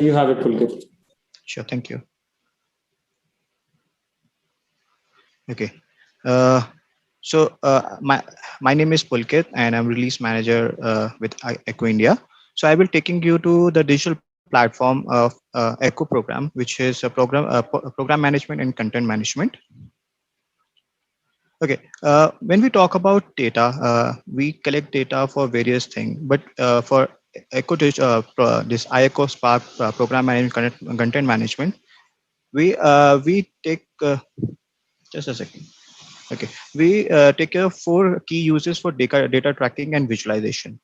You have it, Pulkit. Sure, thank you. Okay. Uh, my name is Pulkit, and I'm release manager with Echo India. So I will taking you to the digital platform of Echo program, which is a program management and content management. Okay. When we talk about data, we collect data for various things, but for this iEcho Spark program management content management, we take just a second. Okay, we take care of four key uses for data tracking and visualization.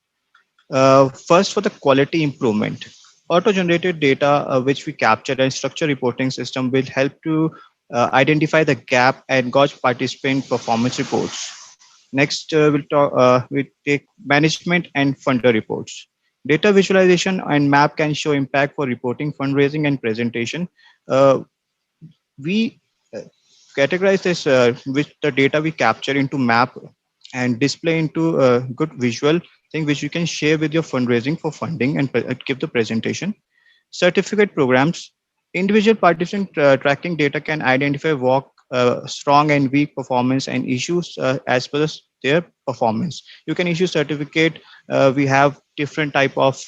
First, for the quality improvement, auto-generated data which we capture and structure reporting system will help to identify the gap and gauge participant performance reports. Next, we take management and funder reports. Data visualization and map can show impact for reporting, fundraising, and presentation. We categorize this with the data we capture into map and display into a good visual thing which you can share with your fundraising for funding and give the presentation. Certificate programs, individual participant tracking data can identify strong and weak performance and issues as per their performance. You can issue certificate. We have different type of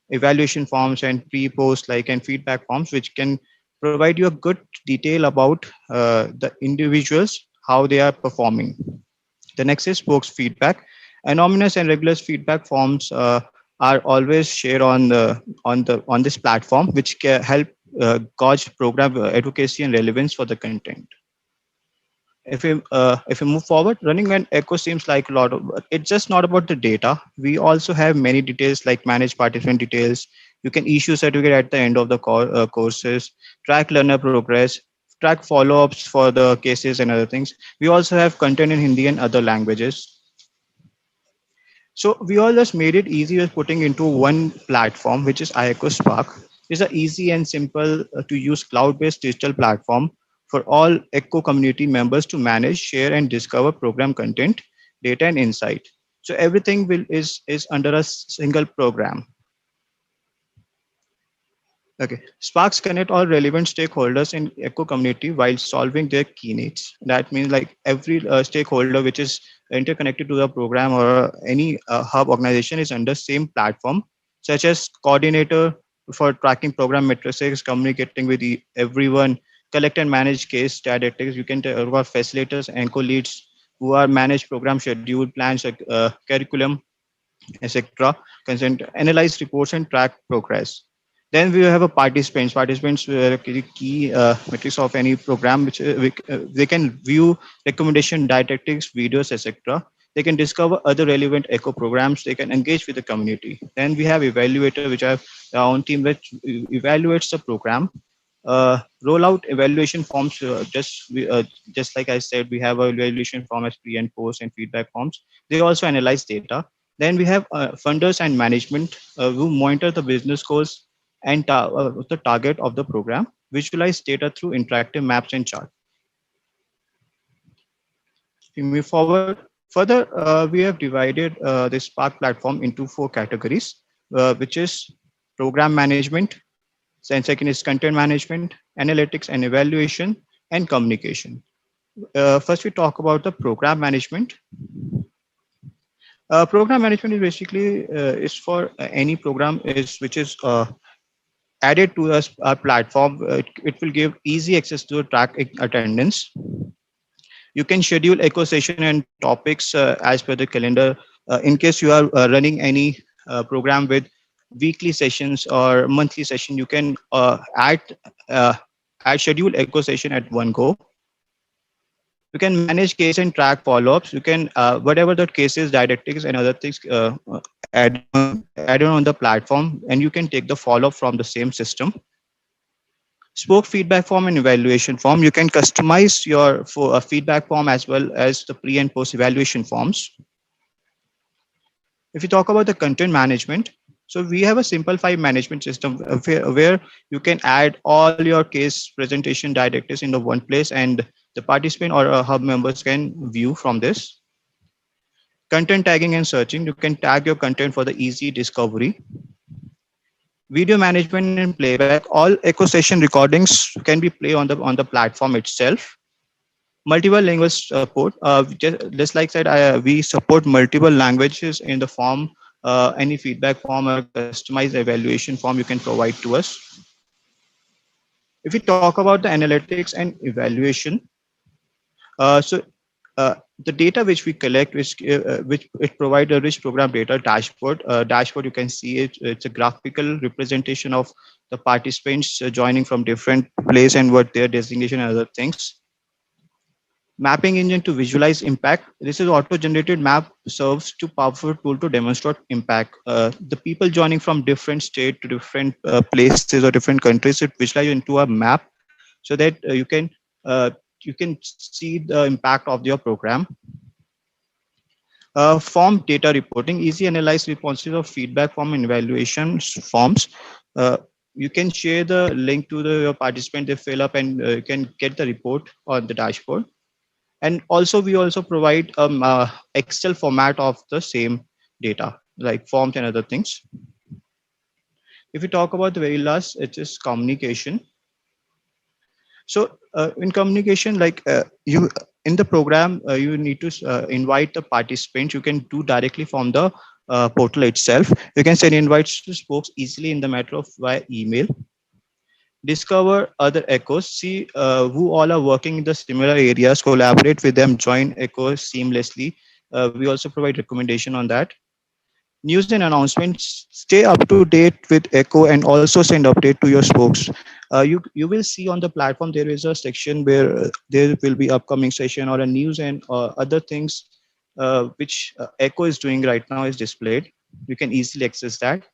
evaluation forms and pre-post like and feedback forms which can provide you a good detail about the individuals how they are performing. The next is spokes feedback. Anonymous and regular feedback forms are always shared on this platform, which can help gauge program advocacy and relevance for the content. If we move forward, running an echo seems like a lot of. It's just not about the data. We also have many details like manage participant details. You can issue certificate at the end of the courses, track learner progress, track follow-ups for the cases and other things. We also have content in Hindi and other languages. So we all just made it easy with putting into one platform, which is iEcho Spark. It's an easy and simple to use cloud-based digital platform for all Echo community members to manage, share, and discover program content, data, and insight. So everything is under a single program. Okay. Sparks connect all relevant stakeholders in Echo community while solving their key needs. That means like every stakeholder which is interconnected to the program or any hub organization is under same platform, such as coordinator for tracking program matrices, communicating with everyone, collect and manage case statistics. You can tell about facilitators and co-leads who are manage program schedule, plans, curriculum, etc. Consent, analyze reports and track progress. Then we have a participants. Participants were key metrics of any program, which they can view recommendation, didactics, videos, etc. They can discover other relevant echo programs. They can engage with the community. Then we have evaluator, which have our own team which evaluates the program. Roll out evaluation forms. Just like I said, we have a evaluation form as pre and post and feedback forms. They also analyze data. Then we have funders and management who monitor the business goals and the target of the program, visualize data through interactive maps and charts. We move forward. Further, we have divided the Spark platform into four categories, which is program management, and second is content management, analytics and evaluation, and communication. First, we talk about the program management. Program management is basically is for any program is which is added to us our platform. It will give easy access to track attendance. You can schedule echo session and topics as per the calendar. In case you are running any program with weekly sessions or monthly session, you can uh, add schedule echo session at one go. You can manage case and track follow-ups. You can whatever the cases, didactics, and other things add on the platform, and you can take the follow-up from the same system. Spoke feedback form and evaluation form. You can customize your for a feedback form as well as the pre and post evaluation forms. If you talk about the content management, so we have a simplified management system where you can add all your case presentation directives in the one place, and the participant or hub members can view from this. Content tagging and searching. You can tag your content for the easy discovery. Video management and playback. All Echo session recordings can be played on the platform itself. Multiple language support. Just like said, we support multiple languages in the form. Any feedback form or customized evaluation form you can provide to us. If we talk about the analytics and evaluation, so the data which we collect, which it provide a rich program data dashboard. Dashboard, you can see it. It's a graphical representation of the participants joining from different place and what their designation and other things. Mapping engine to visualize impact. This is auto-generated map serves to powerful tool to demonstrate impact. The people joining from different state to different places or different countries, it visualize into a map so that uh, you can see the impact of your program. Form data reporting, easy analyze responses of feedback form and evaluation forms. Uh, you can share the link to your participant, they fill up, and you can get the report on the dashboard. And also we also provide Excel format of the same data, like forms and other things. If we talk about the very last, it is communication. So in communication, you in the program, you need to invite the participants. You can do directly from the portal itself. You can send invites to spokes easily in the matter of via email. Discover other echoes, see who all are working in the similar areas, collaborate with them, join echoes seamlessly. We also provide recommendation on that. News and announcements, stay up to date with echo and also send update to your spokes. You will see on the platform there is a section where there will be upcoming session or a news and other things which echo is doing right now is displayed. You can easily access that.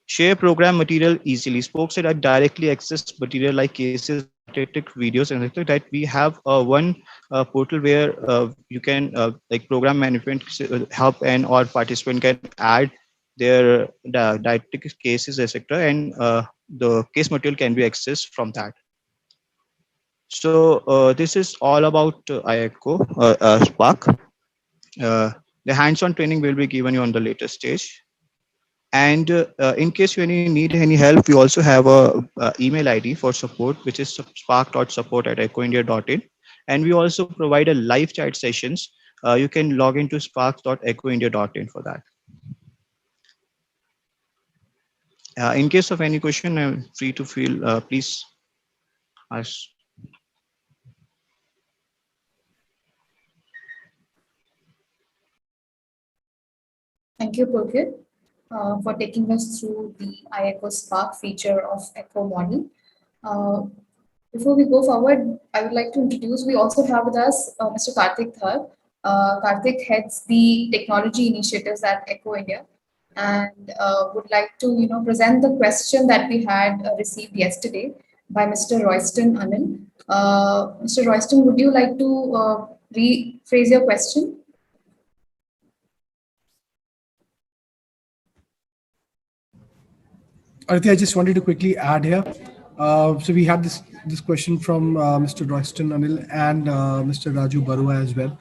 Share program material easily. Spokes that are directly access material like cases, didactic videos, and like that. We have one portal where you can like program management help and or participant can add their didactic cases, etc. And the case material can be accessed from that. So this is all about IECO Spark. The hands-on training will be given you on the later stage. And in case you need any help, we also have a email ID for support, which is spark.support@echoindia.in. And we also provide a live chat sessions. You can log into spark.echoindia.in for that. In case of any question, I'm free to feel, please ask. Thank you, Pulkit, for taking us through the iEcho Spark feature of Echo model. Uh, Before we go forward, I would like to introduce, we also have with us Mr. Karthik Thar. Karthik heads the technology initiatives at Echo India and would like to present the question that we had received yesterday by Mr. Royston Anil. Mr. Royston, would you like to rephrase your question? Arthi, I just wanted to quickly add here. So we had this question from Mr. Royston Anil and Mr. Raju Barua as well.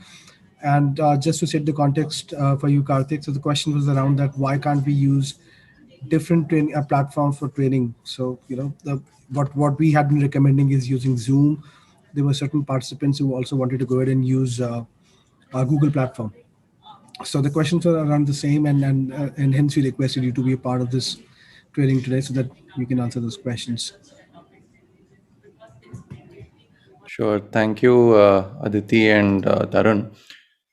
And just to set the context for you, Karthik, so the question was around that why can't we use different training platforms for training? So what we had been recommending is using Zoom. There were certain participants who also wanted to go ahead and use our Google platform. So the questions are around the same, and hence we requested you to be a part of this training today so that you can answer those questions. Sure. Thank you, Aditi and Tarun.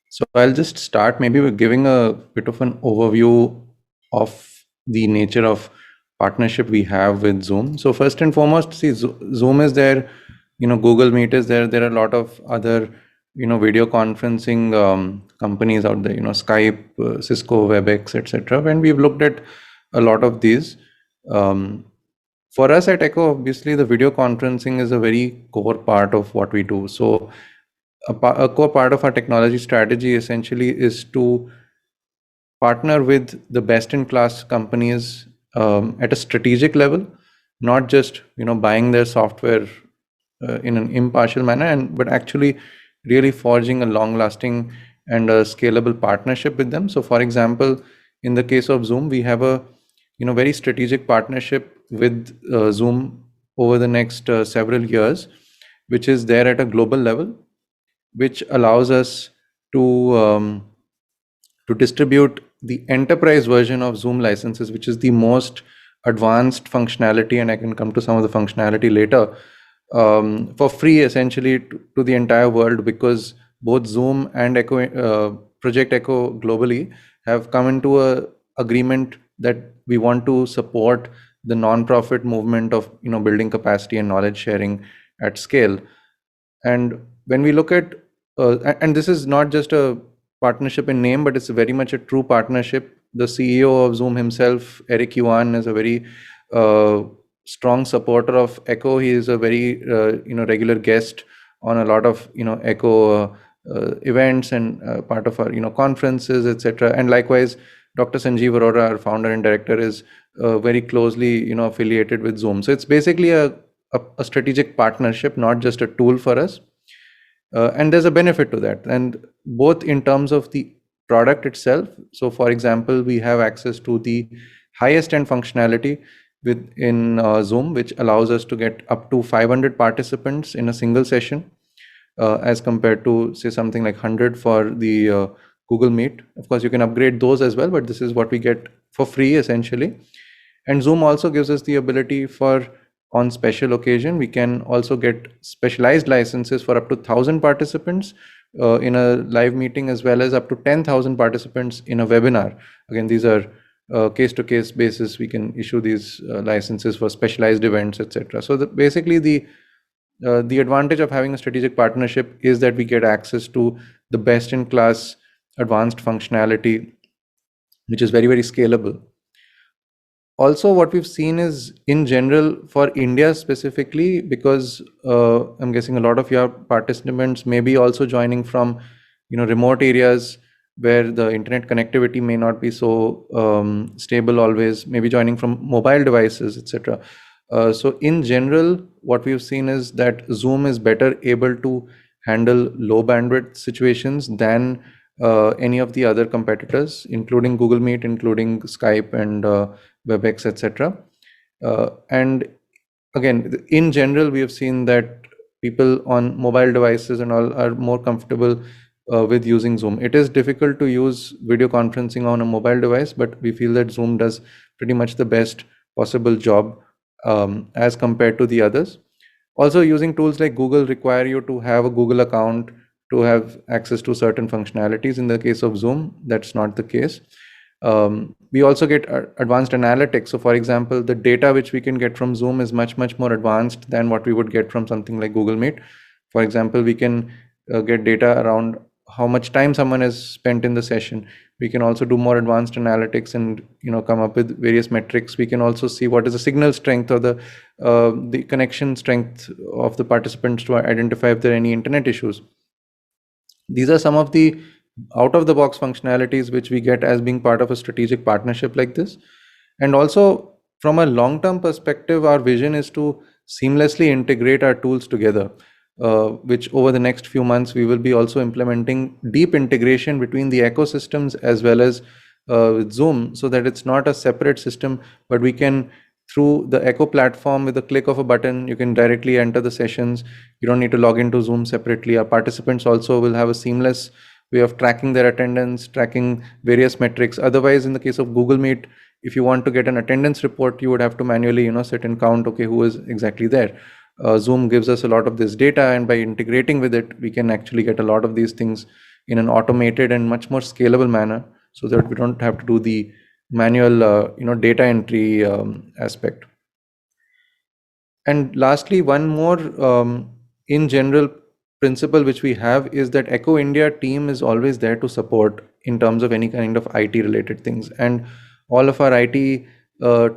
So I'll just start maybe with giving a bit of an overview of the nature of partnership we have with Zoom. So first and foremost, see, Zoom is there, Google Meet is there. There are a lot of other, video conferencing companies out there, Skype, Cisco, WebEx, etc. When we've looked at a lot of these, for us at Echo, obviously the video conferencing is a very core part of what we do. So a core part of our technology strategy essentially is to partner with the best in class companies at a strategic level, not just buying their software in an impartial manner, but actually really forging a long lasting and a scalable partnership with them. So for example, in the case of Zoom, we have a very strategic partnership with Zoom over the next several years, which is there at a global level, which allows us to distribute the enterprise version of Zoom licenses, which is the most advanced functionality, and I can come to some of the functionality later, for free essentially to the entire world, because both Zoom and Project Echo globally have come into a agreement that we want to support the non-profit movement of building capacity and knowledge sharing at scale. And when we look at and this is not just a partnership in name, but it's very much a true partnership. The CEO of Zoom himself, Eric Yuan, is a very strong supporter of Echo. He is a very regular guest on a lot of Echo events and part of our conferences, etc. And likewise, Dr. Sanjeev Arora, our founder and director, is very closely affiliated with Zoom. So it's basically a strategic partnership, not just a tool for us. And there's a benefit to that, and both in terms of the product itself. So for example, we have access to the highest end functionality within Zoom, which allows us to get up to 500 participants in a single session, as compared to say something like 100 for the Google Meet. Of course, you can upgrade those as well, but this is what we get for free essentially. And Zoom also gives us the ability for, on special occasion, we can also get specialized licenses for up to 1,000 participants in a live meeting, as well as up to 10,000 participants in a webinar. Again, these are case-to-case basis. We can issue these licenses for specialized events, etc. So basically, the advantage of having a strategic partnership is that we get access to the best-in-class advanced functionality, which is very, very scalable. Also, what we've seen is, in general, for India specifically, because I'm guessing a lot of your participants may be also joining from remote areas where the internet connectivity may not be so stable always, maybe joining from mobile devices, etc. So in general, what we've seen is that Zoom is better able to handle low bandwidth situations than any of the other competitors, including Google Meet, including Skype and WebEx, etc. And again, in general, we have seen that people on mobile devices and all are more comfortable with using Zoom. It is difficult to use video conferencing on a mobile device, but we feel that Zoom does pretty much the best possible job as compared to the others. Also, using tools like Google require you to have a Google account to have access to certain functionalities. In the case of Zoom, that's not the case. We also get advanced analytics. So for example, the data which we can get from Zoom is much, much more advanced than what we would get from something like Google Meet. For example, we can get data around how much time someone has spent in the session. We can also do more advanced analytics and come up with various metrics. We can also see what is the signal strength or the connection strength of the participants to identify if there are any internet issues. These are some of the out-of-the-box functionalities which we get as being part of a strategic partnership like this. And also, from a long-term perspective, our vision is to seamlessly integrate our tools together, which over the next few months, we will be also implementing deep integration between the ecosystems as well as with Zoom, so that it's not a separate system, but we can, through the Echo platform, with a click of a button, you can directly enter the sessions. You don't need to log into Zoom separately. Our participants also will have a seamless way of tracking their attendance, tracking various metrics. Otherwise, in the case of Google Meet, if you want to get an attendance report, you would have to manually, sit and count, okay, who is exactly there. Zoom gives us a lot of this data, and by integrating with it, we can actually get a lot of these things in an automated and much more scalable manner, so that we don't have to do the manual, data entry aspect. And lastly, one more in general principle which we have is that Echo India team is always there to support in terms of any kind of IT related things, and all of our IT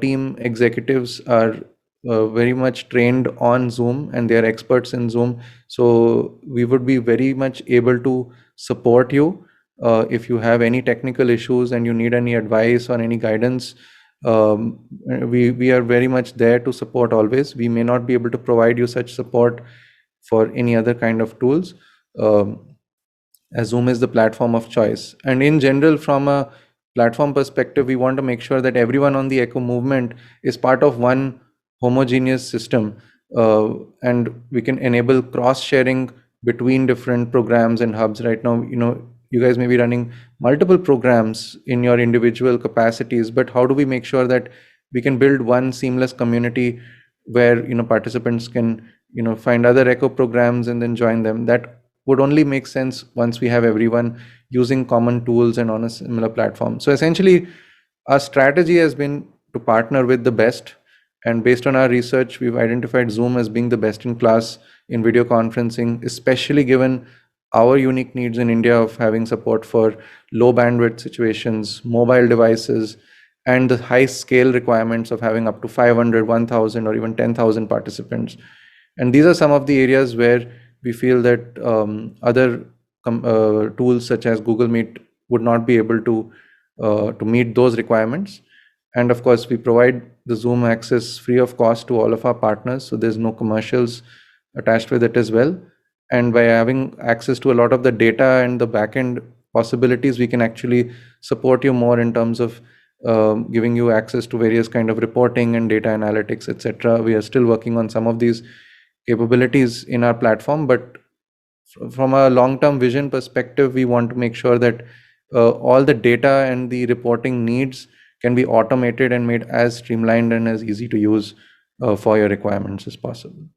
team executives are very much trained on Zoom, and they are experts in Zoom. So we would be very much able to support you if you have any technical issues and you need any advice or any guidance. We are very much there to support always. We may not be able to provide you such support for any other kind of tools, as Zoom is the platform of choice. And in general, from a platform perspective, we want to make sure that everyone on the Echo movement is part of one homogeneous system, and we can enable cross sharing between different programs and hubs. Right now, you guys may be running multiple programs in your individual capacities, but how do we make sure that we can build one seamless community where participants can find other Echo programs and then join them? That would only make sense once we have everyone using common tools and on a similar platform. So essentially, our strategy has been to partner with the best, and based on our research, we've identified Zoom as being the best in class in video conferencing, especially given our unique needs in India of having support for low bandwidth situations, mobile devices, and the high scale requirements of having up to 500, 1000, or even 10,000 participants. And these are some of the areas where we feel that other tools such as Google Meet would not be able to meet those requirements. And of course, we provide the Zoom access free of cost to all of our partners, so there's no commercials attached with it as well. And by having access to a lot of the data and the backend possibilities, we can actually support you more in terms of giving you access to various kind of reporting and data analytics, etc. We are still working on some of these capabilities in our platform, but from a long-term vision perspective, we want to make sure that all the data and the reporting needs can be automated and made as streamlined and as easy to use for your requirements as possible.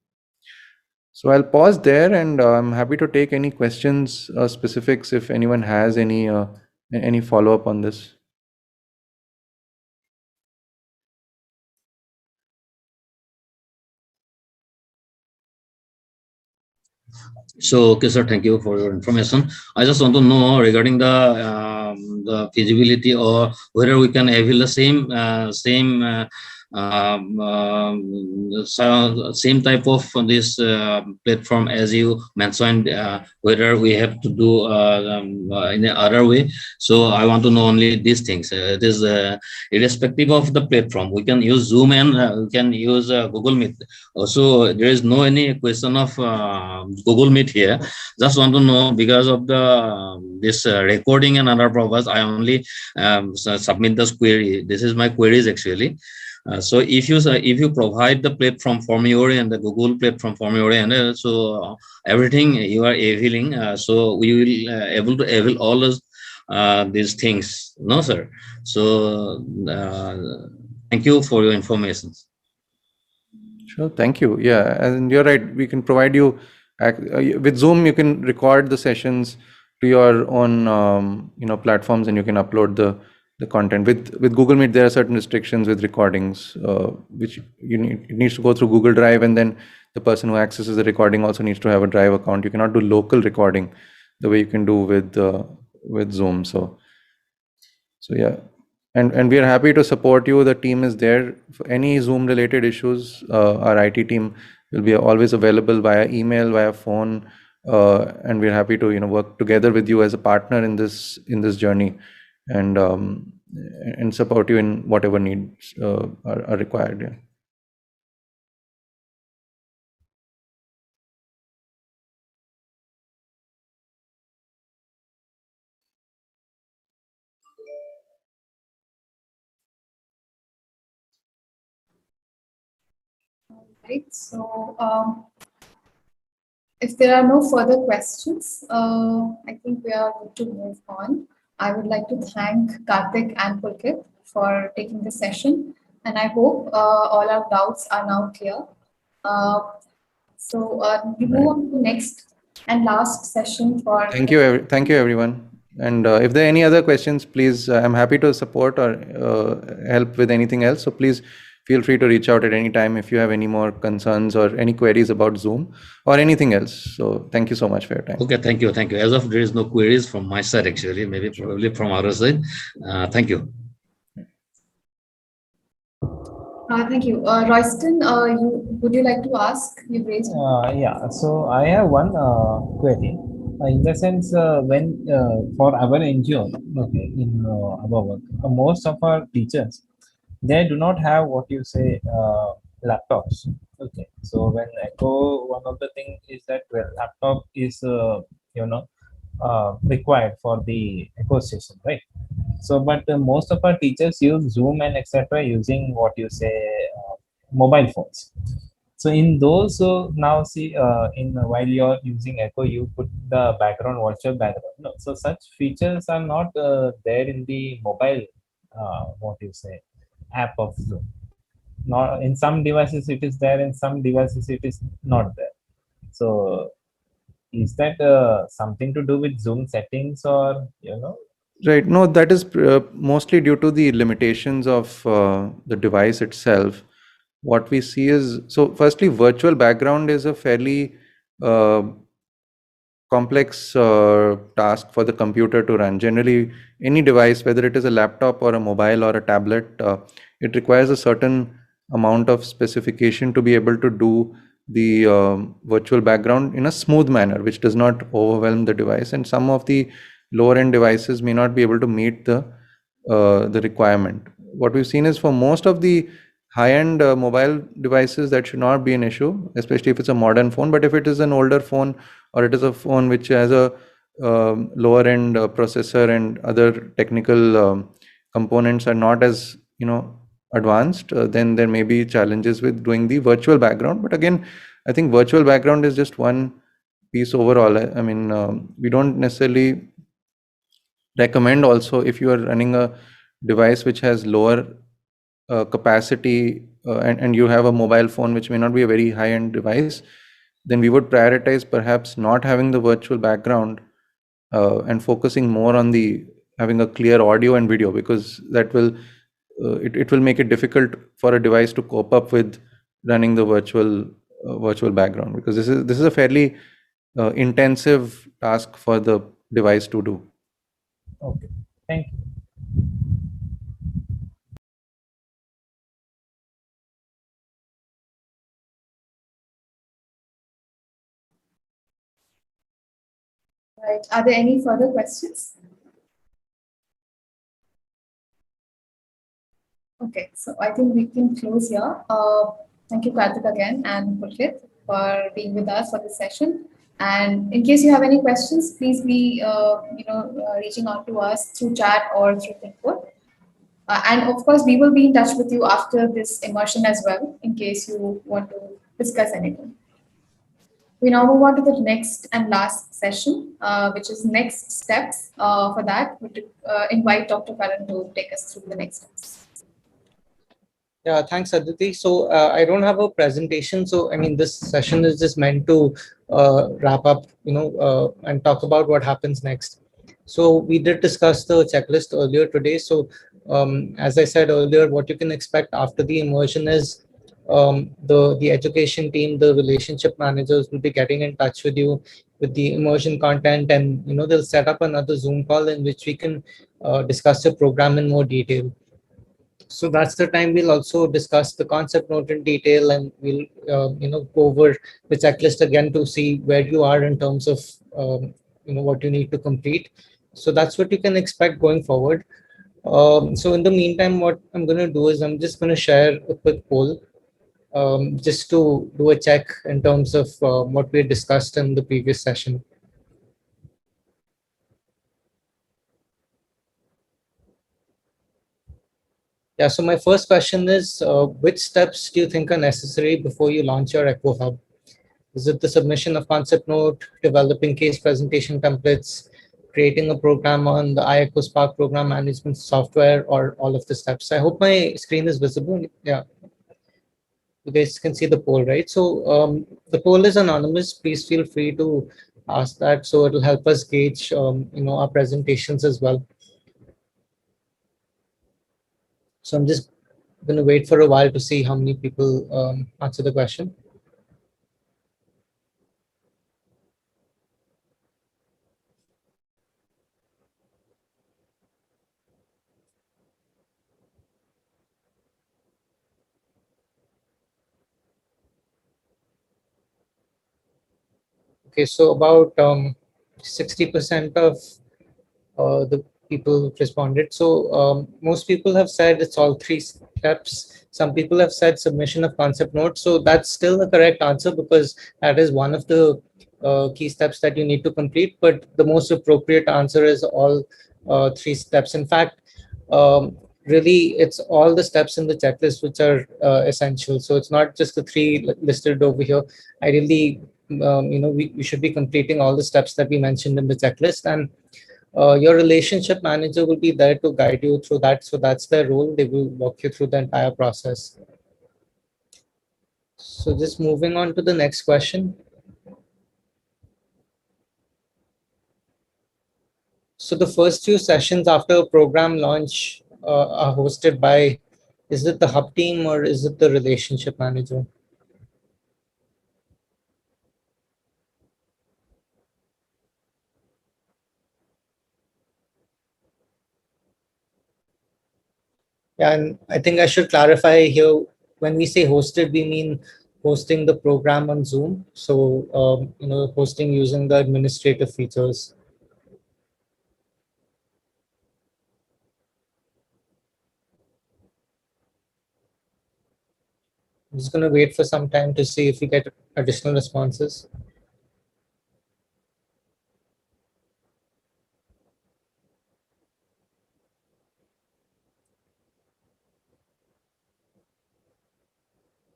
So I'll pause there, and I'm happy to take any questions, specifics, if anyone has any follow-up on this. So, okay, sir, thank you for your information. I just want to know regarding the feasibility, or whether we can avail the same same type of this platform as you mentioned, whether we have to do in the other way. So I want to know only these things. It is irrespective of the platform. We can use Zoom and we can use Google Meet. Also, there is no any question of Google Meet here. Just want to know, because of the this recording and other purpose, I only submit this query. This is my queries actually. So if you provide the platform from your end, the Google platform from your end, so everything you are availing, so we will able to avail all these things, no sir? So thank you for your information. Sure, thank you. Yeah, and you're right. We can provide you with Zoom. You can record the sessions to your own platforms, and you can upload the content. With Google Meet, there are certain restrictions with recordings, which it needs to go through Google Drive, and then the person who accesses the recording also needs to have a Drive account. You cannot do local recording the way you can do with Zoom. So yeah, and we are happy to support you. The team is there for any Zoom related issues. Our IT team will be always available via email, via phone, and we're happy to work together with you as a partner in this journey, and support you in whatever needs are required. Yeah. Right. So if there are no further questions, I think we are good to move on. I would like to thank Karthik and Pulkit for taking the session, and I hope all our doubts are now clear. So we move on to the next and last session for. Thank you, everyone. And if there are any other questions, please, I'm happy to support or help with anything else. So please feel free to reach out at any time if you have any more concerns or any queries about Zoom or anything else. So thank you so much for your time. Okay, thank you. As of there is no queries from my side actually, maybe probably from our side. Thank you. Thank you. Royston, would you like to ask? You raised. Yeah, so I have one query. In the sense, when for our NGO, okay, in our work, most of our teachers, they do not have what you say laptops. Okay, so when Echo, one of the things is that laptop is required for the Echo station, right? So, but most of our teachers use Zoom and etc. using what you say mobile phones. So in those, now see, in while you're using Echo, you put the background, virtual background. No, so such features are not there in the mobile, what you say, app of Zoom. Not in some devices it is there, in some devices it is not there. So is that something to do with Zoom settings, or Right. No, that is mostly due to the limitations of the device itself. What we see is, so firstly, virtual background is a fairly uh, complex task for the computer to run. Generally, any device, whether it is a laptop or a mobile or a tablet, it requires a certain amount of specification to be able to do the virtual background in a smooth manner, which does not overwhelm the device. And some of the lower end devices may not be able to meet the requirement. What we've seen is for most of the high-end mobile devices, that should not be an issue, especially if it's a modern phone. But if it is an older phone, or it is a phone which has a lower end processor and other technical components are not as advanced, then there may be challenges with doing the virtual background. But again, I think virtual background is just one piece overall. I mean, we don't necessarily recommend, also if you are running a device which has lower capacity, and you have a mobile phone which may not be a very high end device, then we would prioritize perhaps not having the virtual background and focusing more on the having a clear audio and video, because that will it will make it difficult for a device to cope up with running the virtual background, because this is a fairly intensive task for the device to do. okay, thank you. Right. Are there any further questions? Okay, so I think we can close here. Thank you, Karthik, again, and Pulkit for being with us for this session. And in case you have any questions, please be reaching out to us through chat or through Thinkboard. And of course, we will be in touch with you after this immersion as well, in case you want to discuss anything. We now move on to the next and last session, which is next steps. For that, we invite Dr. Karan to take us through the next steps. Yeah, thanks, Aditi. So I don't have a presentation. So I mean, this session is just meant to wrap up, and talk about what happens next. So we did discuss the checklist earlier today. So as I said earlier, what you can expect after the immersion is the education team, the relationship managers will be getting in touch with you with the immersion content, and they'll set up another Zoom call in which we can discuss the program in more detail. So that's the time we'll also discuss the concept note in detail, and we'll go over the checklist again to see where you are in terms of what you need to complete. So that's what you can expect going forward. So in the meantime, what I'm going to do is I'm just going to share a quick poll, just to do a check in terms of what we discussed in the previous session. Yeah, so my first question is, which steps do you think are necessary before you launch your Echo Hub? Is it the submission of concept note, developing case presentation templates, creating a program on the iEcho Spark program management software, or all of the steps? I hope my screen is visible. Yeah, you guys can see the poll, right? So the poll is anonymous. Please feel free to ask that, so it'll help us gauge our presentations as well. So I'm just going to wait for a while to see how many people answer the question. Okay, so about 60% of the people responded. So most people have said it's all three steps. Some people have said submission of concept note. So that's still the correct answer, because that is one of the key steps that you need to complete, but the most appropriate answer is all 3 steps. In fact, really, it's all the steps in the checklist which are essential. So it's not just the 3 listed over here. Ideally, we should be completing all the steps that we mentioned in the checklist, and your relationship manager will be there to guide you through that. So that's their role. They will walk you through the entire process. So just moving on to the next question. So the first few sessions after a program launch are hosted by, is it the hub team or is it the relationship manager? Yeah, and I think I should clarify here, when we say hosted, we mean hosting the program on Zoom. So, hosting using the administrative features. I'm just going to wait for some time to see if we get additional responses.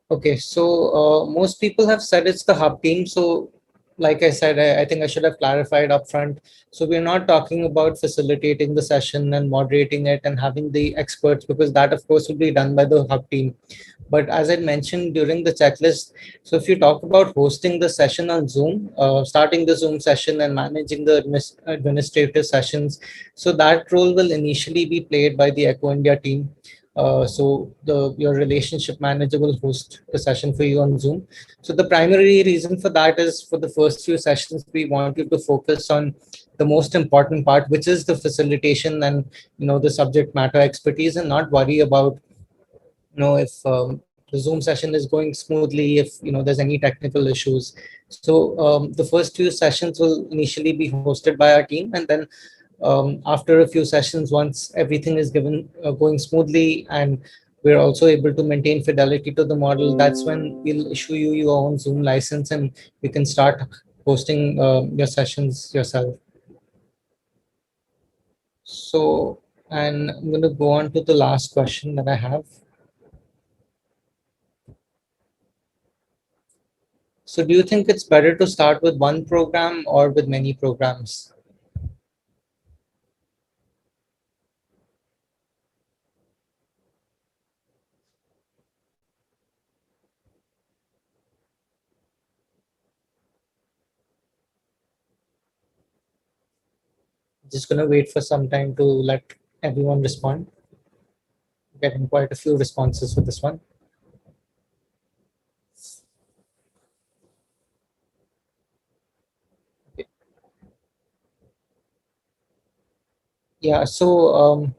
Okay, so most people have said it's the hub team. So, like I said, I think I should have clarified upfront. So we're not talking about facilitating the session and moderating it and having the experts, because that, of course, will be done by the hub team. But as I mentioned during the checklist, so if you talk about hosting the session on Zoom, starting the Zoom session and managing the administrative sessions, so that role will initially be played by the Echo India team. So your relationship manager will host the session for you on Zoom. So the primary reason for that is, for the first few sessions, we want you to focus on the most important part, which is the facilitation and the subject matter expertise, and not worry about if the Zoom session is going smoothly, if there's any technical issues. So the first few sessions will initially be hosted by our team, and then after a few sessions, once everything is going smoothly and we're also able to maintain fidelity to the model, that's when we'll issue you your own Zoom license and you can start hosting your sessions yourself. So, and I'm going to go on to the last question that I have. So do you think it's better to start with one program or with many programs? Just going to wait for some time to let everyone respond. Getting quite a few responses for this one. Yeah, so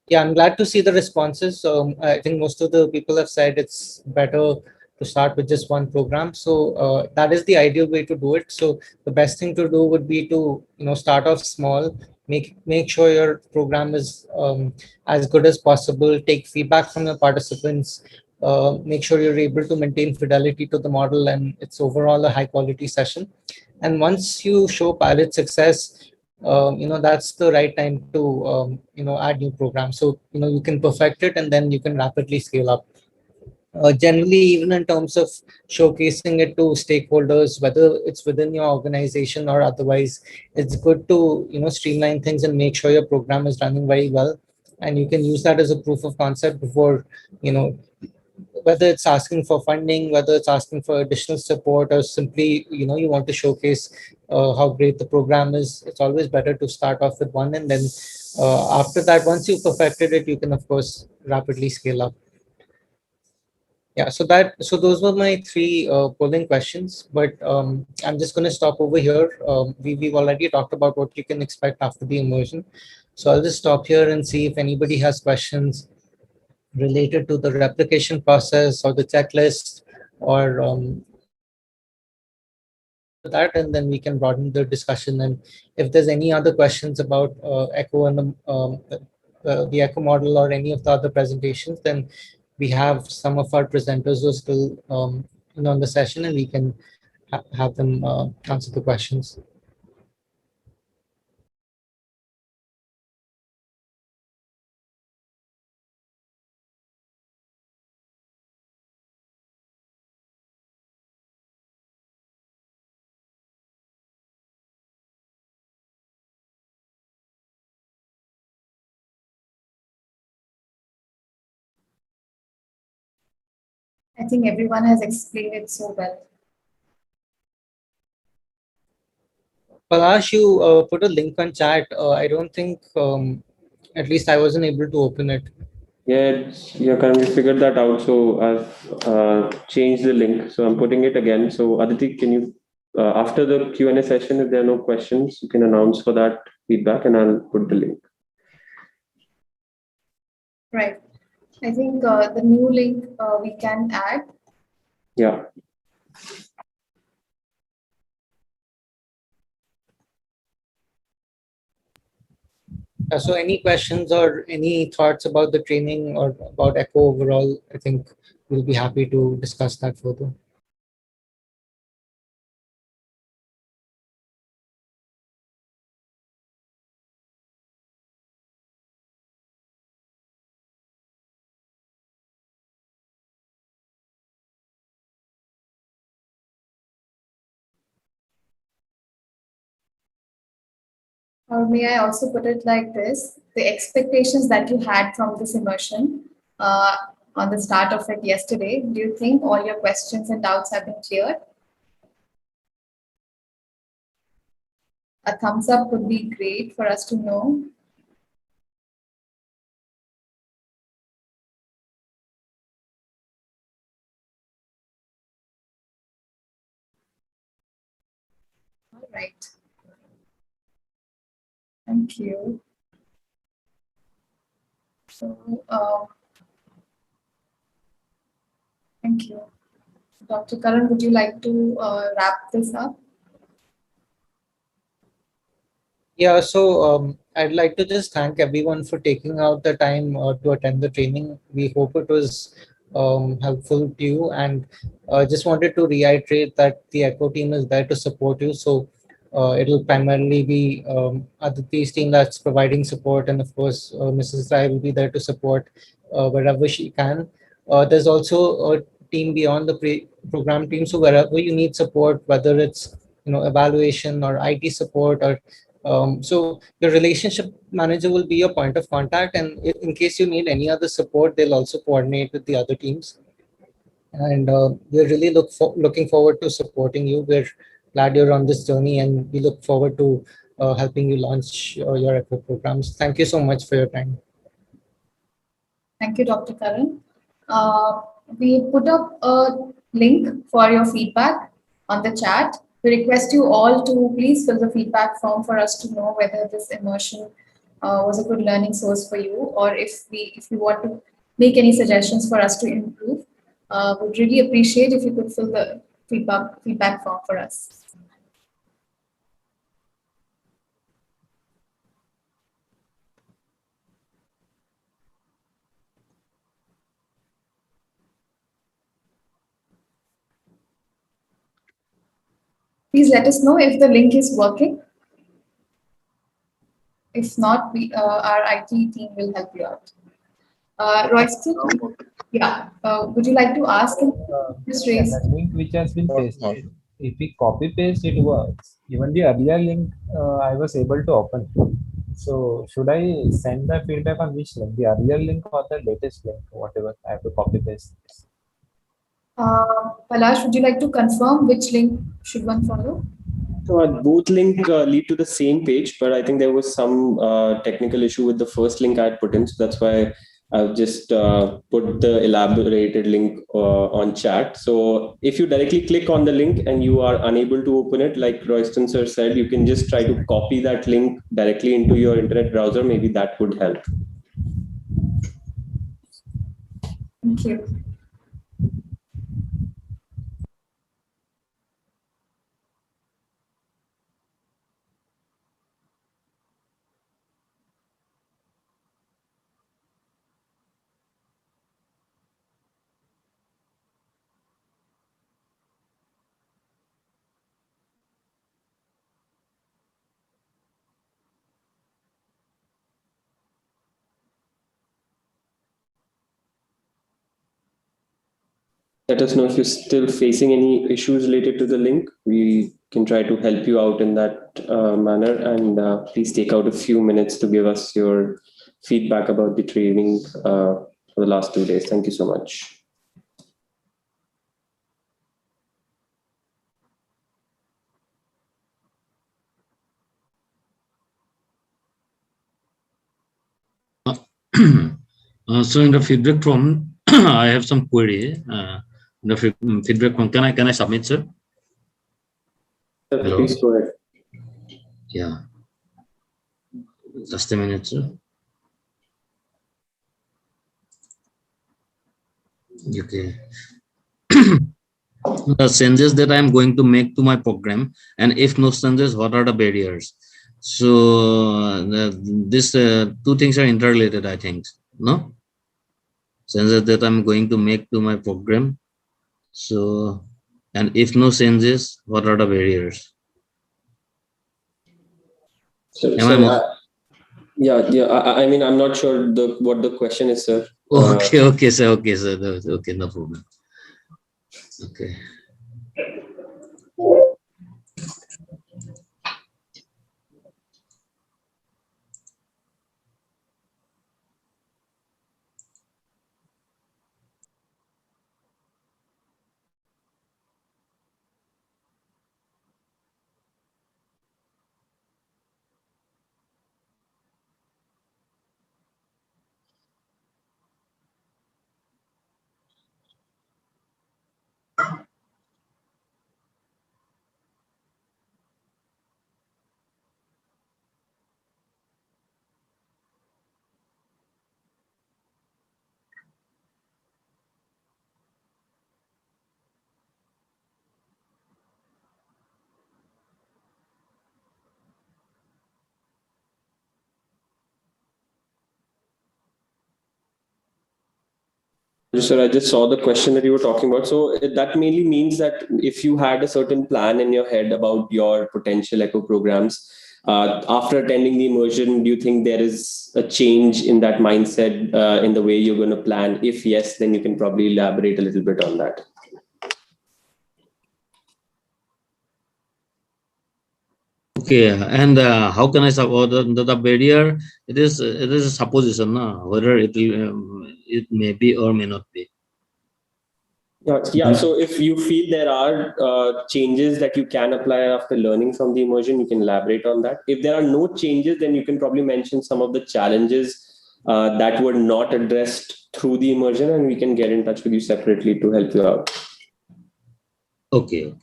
yeah, I'm glad to see the responses. I think most of the people have said it's better to start with just one program. So that is the ideal way to do it. So the best thing to do would be to start off small, make sure your program is as good as possible. Take feedback from the participants. Make sure you're able to maintain fidelity to the model, and it's overall a high quality session. And once you show pilot success, that's the right time to add new programs. So you can perfect it and then you can rapidly scale up. Generally, even in terms of showcasing it to stakeholders, whether it's within your organization or otherwise, it's good to streamline things and make sure your program is running very well, and you can use that as a proof of concept before whether it's asking for funding, whether it's asking for additional support, or simply you want to showcase how great the program is. It's always better to start off with one, and then after that, once you've perfected it, you can of course rapidly scale up. Yeah, so those were my 3 polling questions, but I'm just going to stop over here. We've already talked about what you can expect after the immersion, so I'll just stop here and see if anybody has questions related to the replication process or the checklist, or that, and then we can broaden the discussion. And if there's any other questions about Echo and the Echo model or any of the other presentations, then we have some of our presenters who are still on the session, and we can have them answer the questions. I think everyone has explained it so well. Palash, you put a link on chat. I don't think, at least I wasn't able to open it. Yeah, yeah, can we figured that out? So I've changed the link. So I'm putting it again. So Aditi, can you, after the Q&A session, if there are no questions, you can announce for that feedback and I'll put the link. Right. I think the new link we can add. Yeah. So any questions or any thoughts about the training or about Echo overall, I think we'll be happy to discuss that further. Or may I also put it like this? The expectations that you had from this immersion uh, on the start of it yesterday, do you think all your questions and doubts have been cleared? A thumbs up would be great for us to know. All right. Thank you. So, thank you. Dr. Karan, would you like to wrap this up? Yeah, so I'd like to just thank everyone for taking out the time to attend the training. We hope it was helpful to you, and just wanted to reiterate that the Echo team is there to support you. So it'll primarily be Aditi's team that's providing support, and of course, Mrs. Rai will be there to support wherever she can. There's also a team beyond the program team, so wherever you need support, whether it's evaluation or IT support or so your relationship manager will be your point of contact, and in case you need any other support, they'll also coordinate with the other teams. And we're really looking forward to supporting you. We're glad you're on this journey, and we look forward to helping you launch your ECHO programs. Thank you so much for your time. Thank you, Dr. Karan. We put up a link for your feedback on the chat. We request you all to please fill the feedback form for us to know whether this immersion was a good learning source for you, or if you want to make any suggestions for us to improve. Would really appreciate if you could fill the feedback form for us. Please let us know if the link is working. If not, our IT team will help you out. Royston, yeah, would you like to ask him? Just raise. The link which has been pasted, if we copy paste, it works. Even the earlier link I was able to open. So should I send the feedback on which link, the earlier link or the latest link, whatever I have to copy paste? Palash, would you like to confirm which link should one follow? So both link lead to the same page, but I think there was some technical issue with the first link I had put in. So that's why I've just put the elaborated link on chat. So if you directly click on the link and you are unable to open it, like Royston sir said, you can just try to copy that link directly into your internet browser. Maybe that would help. Thank you. let us know if you're still facing any issues related to the link. We can try to help you out in that manner. And please take out a few minutes to give us your feedback about the training for the last 2 days. Thank you so much. So in the feedback form, I have some query. In the feedback form, can I submit, sir? Hello? Please go ahead. Yeah. Just a minute, sir. Okay. The changes that I'm going to make to my program, and if no changes, what are the barriers? So this two things are interrelated, I think. No? Changes that I'm going to make to my program. So, and if no changes, what are the barriers? I mean, I'm not sure what the question is, sir. Okay, sir. Okay, no problem. Okay. Sir, I just saw the question that you were talking about. So that mainly means that if you had a certain plan in your head about your potential echo programs, after attending the immersion, do you think there is a change in that mindset in the way you're going to plan? If yes, then you can probably elaborate a little bit on that. Okay, and how can I support the barrier? It is a supposition, whether it will, it may be or may not be. Yeah. So if you feel there are changes that you can apply after learning from the immersion, you can elaborate on that. If there are no changes, then you can probably mention some of the challenges that were not addressed through the immersion, and we can get in touch with you separately to help you out. Okay.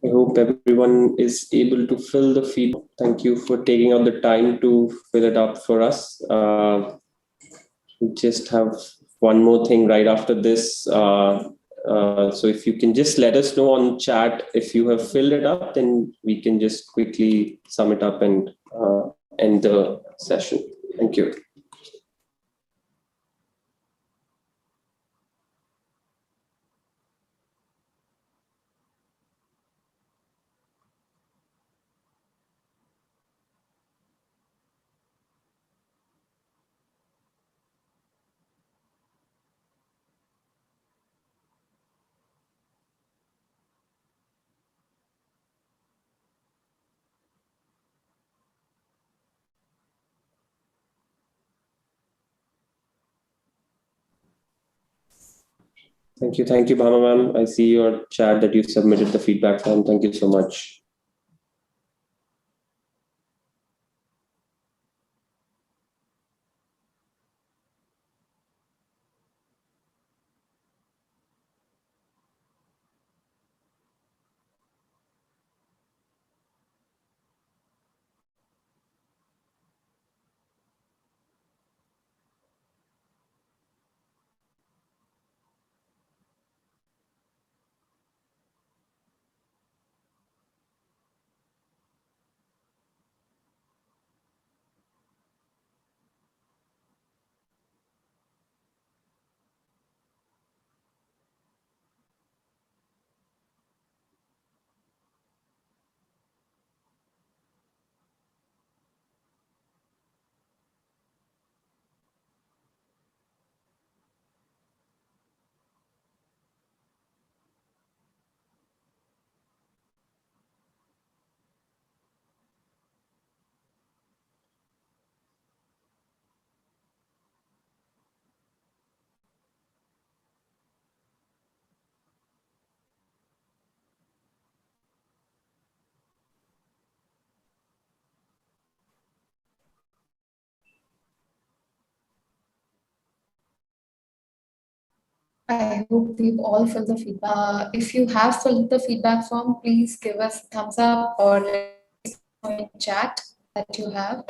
I hope everyone is able to fill the feed. Thank you for taking out the time to fill it up for us. We just have one more thing right after this. So if you can just let us know on chat if you have filled it up, then we can just quickly sum it up and end the session. Thank you. Thank you, Bhama ma'am. I see your chat that you submitted the feedback form. Thank you so much. I hope we've all filled the feedback. If you have filled the feedback form, please give us a thumbs up or let us know in chat that you have.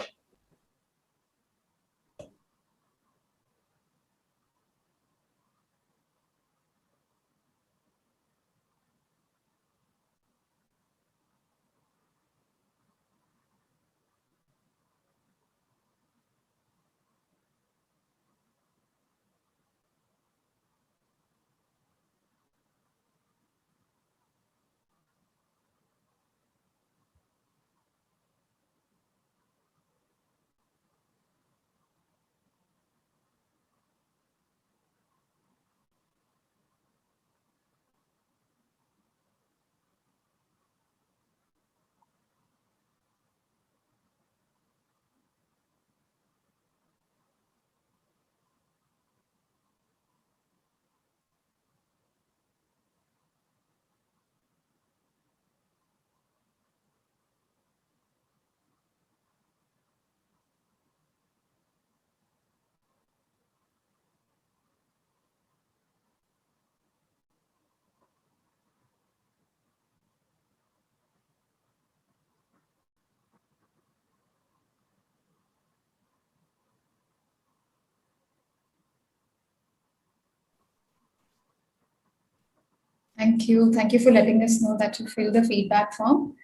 Thank you. Thank you for letting us know that you filled the feedback form.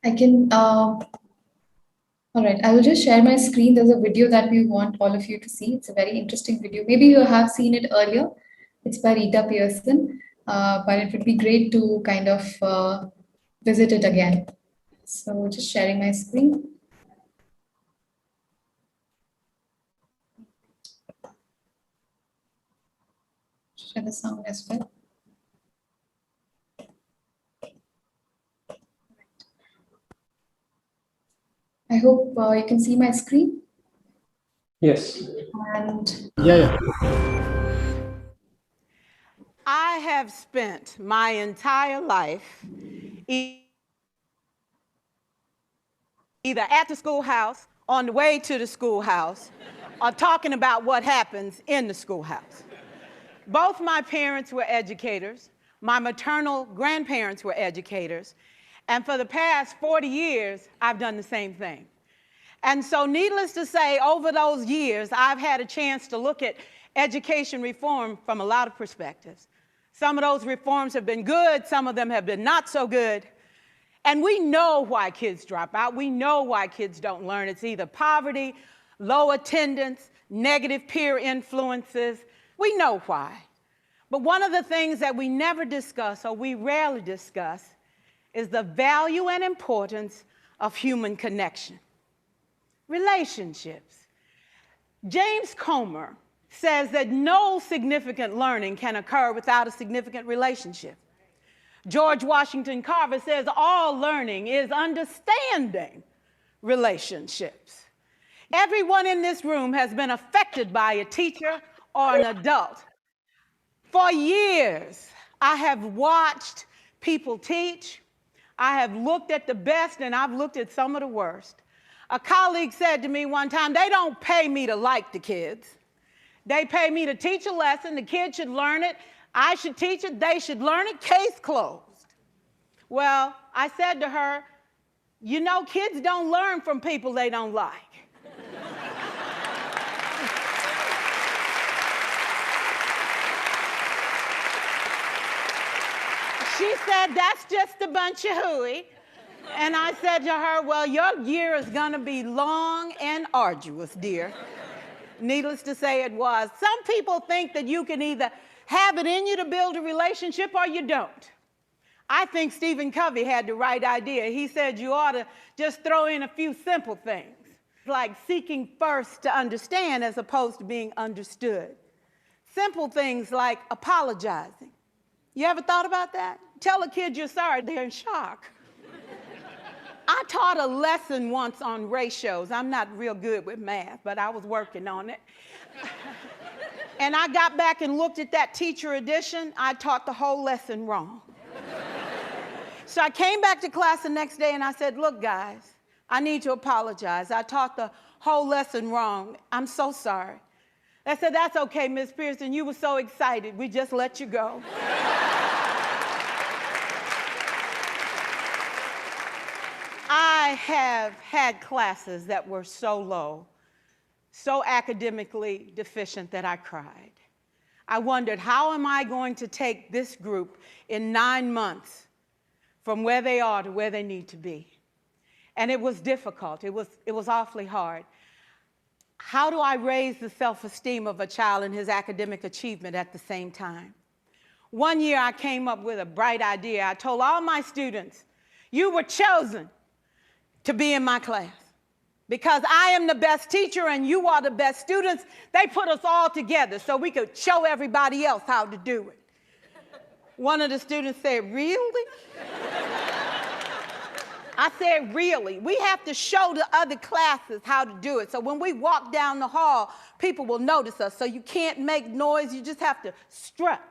I can, all right, I will just share my screen. There's a video that we want all of you to see. It's a very interesting video. Maybe you have seen it earlier. It's by Rita Pearson, but it would be great to kind of visit it again. So just sharing my screen. Share the sound as well. I hope you can see my screen. Yes. And Yeah. I have spent my entire life either at the schoolhouse, on the way to the schoolhouse, or talking about what happens in the schoolhouse. Both my parents were educators. My maternal grandparents were educators. And for the past 40 years, I've done the same thing. And so needless to say, over those years, I've had a chance to look at education reform from a lot of perspectives. Some of those reforms have been good, some of them have been not so good. And we know why kids drop out. We know why kids don't learn. It's either poverty, low attendance, negative peer influences. We know why. But one of the things that we never discuss, or we rarely discuss, is the value and importance of human connection. Relationships. James Comer says that no significant learning can occur without a significant relationship. George Washington Carver says all learning is understanding relationships. Everyone in this room has been affected by a teacher or an adult. For years, I have watched people teach. I have looked at the best and I've looked at some of the worst. A colleague said to me one time, they don't pay me to like the kids. They pay me to teach a lesson. The kids should learn it. I should teach it. They should learn it. Case closed. Well, I said to her, you know, kids don't learn from people they don't like. She said, that's just a bunch of hooey. And I said to her, well, your year is going to be long and arduous, dear. Needless to say, it was. Some people think that you can either have it in you to build a relationship or you don't. I think Stephen Covey had the right idea. He said you ought to just throw in a few simple things, like seeking first to understand as opposed to being understood. Simple things like apologizing. You ever thought about that? Tell a kid you're sorry, they're in shock. I taught a lesson once on ratios. I'm not real good with math, but I was working on it. And I got back and looked at that teacher edition. I taught the whole lesson wrong. So I came back to class the next day and I said, look, guys, I need to apologize. I taught the whole lesson wrong. I'm so sorry. They said, that's okay, Miss Pearson. You were so excited. We just let you go. I have had classes that were so low, so academically deficient that I cried. I wondered, how am I going to take this group in 9 months from where they are to where they need to be? And it was difficult. It was awfully hard. How do I raise the self-esteem of a child and his academic achievement at the same time? One year I came up with a bright idea. I told all my students, you were chosen to be in my class. Because I am the best teacher and you are the best students, they put us all together so we could show everybody else how to do it. One of the students said, really? I said, really? We have to show the other classes how to do it. So when we walk down the hall, people will notice us. So you can't make noise, you just have to strut.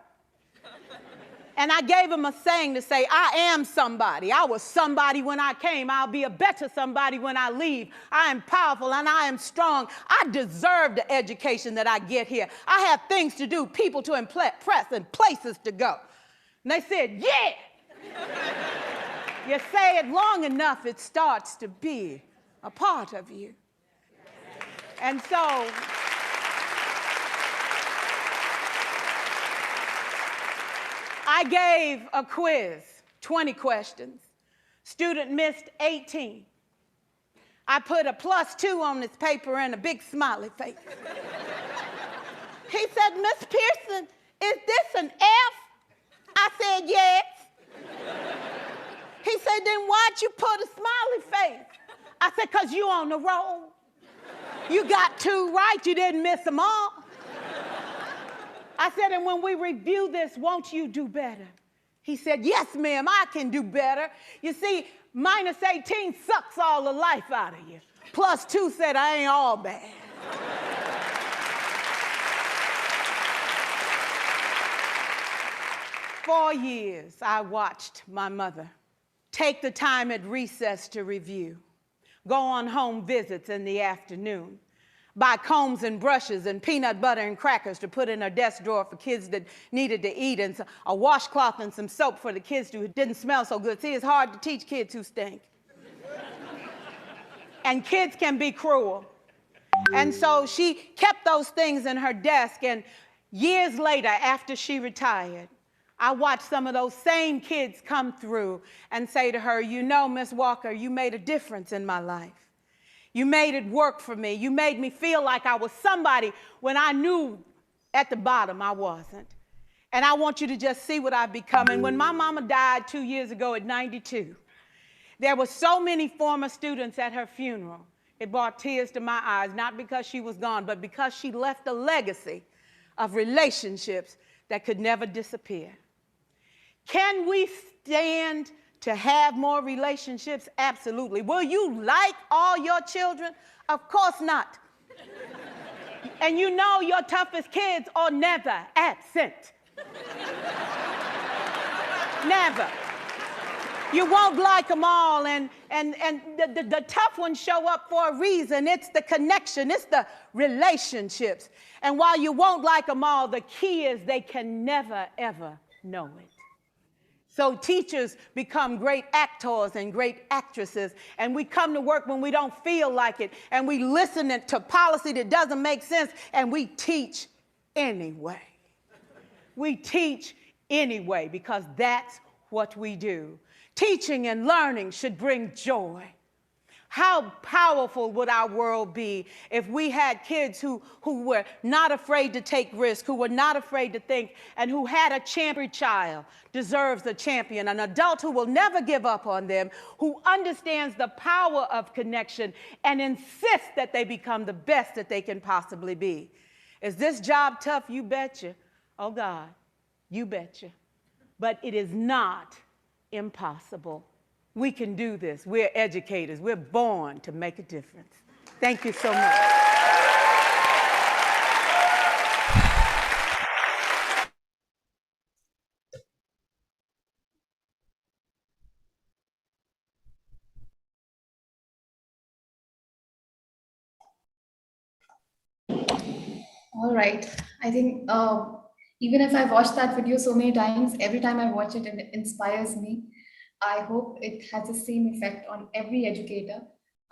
And I gave him a saying to say, I am somebody. I was somebody when I came. I'll be a better somebody when I leave. I am powerful and I am strong. I deserve the education that I get here. I have things to do, people to impress, and places to go. And they said, yeah. You say it long enough, it starts to be a part of you. And so, I gave a quiz, 20 questions. Student missed 18. I put a +2 on this paper and a big smiley face. He said, Miss Pearson, is this an F? I said, yes. He said, then why'd you put a smiley face? I said, because you on the roll. You got 2 right, you didn't miss them all. I said, and when we review this, won't you do better? He said, yes, ma'am, I can do better. You see, -18 sucks all the life out of you. +2 said, I ain't all bad. For years, I watched my mother take the time at recess to review, go on home visits in the afternoon, buy combs and brushes and peanut butter and crackers to put in her desk drawer for kids that needed to eat, and a washcloth and some soap for the kids who didn't smell so good. See, it's hard to teach kids who stink. And kids can be cruel. And so she kept those things in her desk, and years later, after she retired, I watched some of those same kids come through and say to her, you know, Miss Walker, you made a difference in my life. You made it work for me. You made me feel like I was somebody when I knew at the bottom I wasn't. And I want you to just see what I've become. And when my mama died 2 years ago at 92, there were so many former students at her funeral. It brought tears to my eyes, not because she was gone, but because she left a legacy of relationships that could never disappear. Can we stand to have more relationships? Absolutely. Will you like all your children? Of course not. And you know your toughest kids are never absent. Never. You won't like them all, and the tough ones show up for a reason. It's the connection, it's the relationships. And while you won't like them all, the key is they can never, ever know it. So teachers become great actors and great actresses, and we come to work when we don't feel like it, and we listen to policy that doesn't make sense, and we teach anyway. We teach anyway because that's what we do. Teaching and learning should bring joy. How powerful would our world be if we had kids who were not afraid to take risks, who were not afraid to think, and who had a champion? Child deserves a champion, an adult who will never give up on them, who understands the power of connection and insists that they become the best that they can possibly be. Is this job tough? You betcha. Oh God, you betcha. But it is not impossible. We can do this. We're educators. We're born to make a difference. Thank you so much. All right. I think even if I watched that video so many times, every time I watch it, it inspires me. I hope it has the same effect on every educator.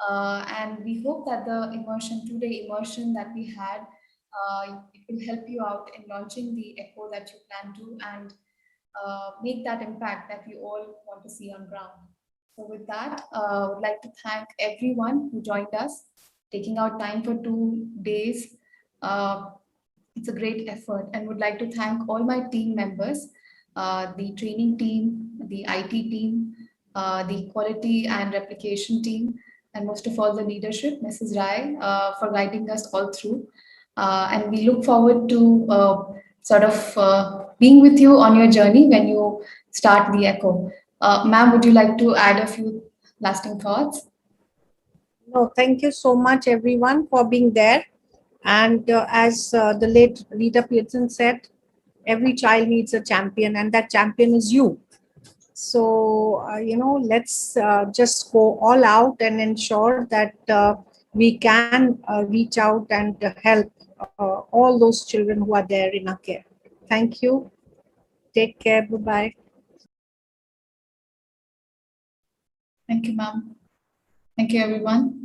And we hope that the immersion, 2-day immersion that we had, it will help you out in launching the ECHO that you plan to, and make that impact that we all want to see on ground. So with that, I would like to thank everyone who joined us, taking out time for 2 days. It's a great effort, and would like to thank all my team members, the training team, the IT team, the quality and replication team, and most of all the leadership, Mrs. Rai, for guiding us all through. And we look forward to being with you on your journey when you start the ECHO. Ma'am, would you like to add a few lasting thoughts? No, thank you so much, everyone, for being there. And as the late Rita Pearson said, every child needs a champion, and that champion is you. So, let's just go all out and ensure that we can reach out and help all those children who are there in our care. Thank you. Take care. Bye-bye. Thank you, ma'am. Thank you, everyone.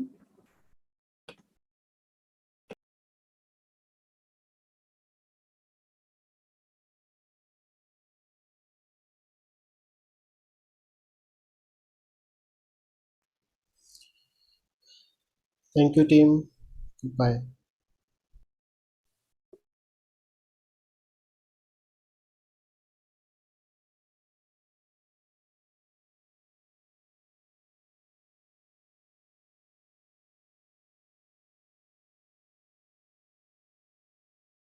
Thank you, team. Bye.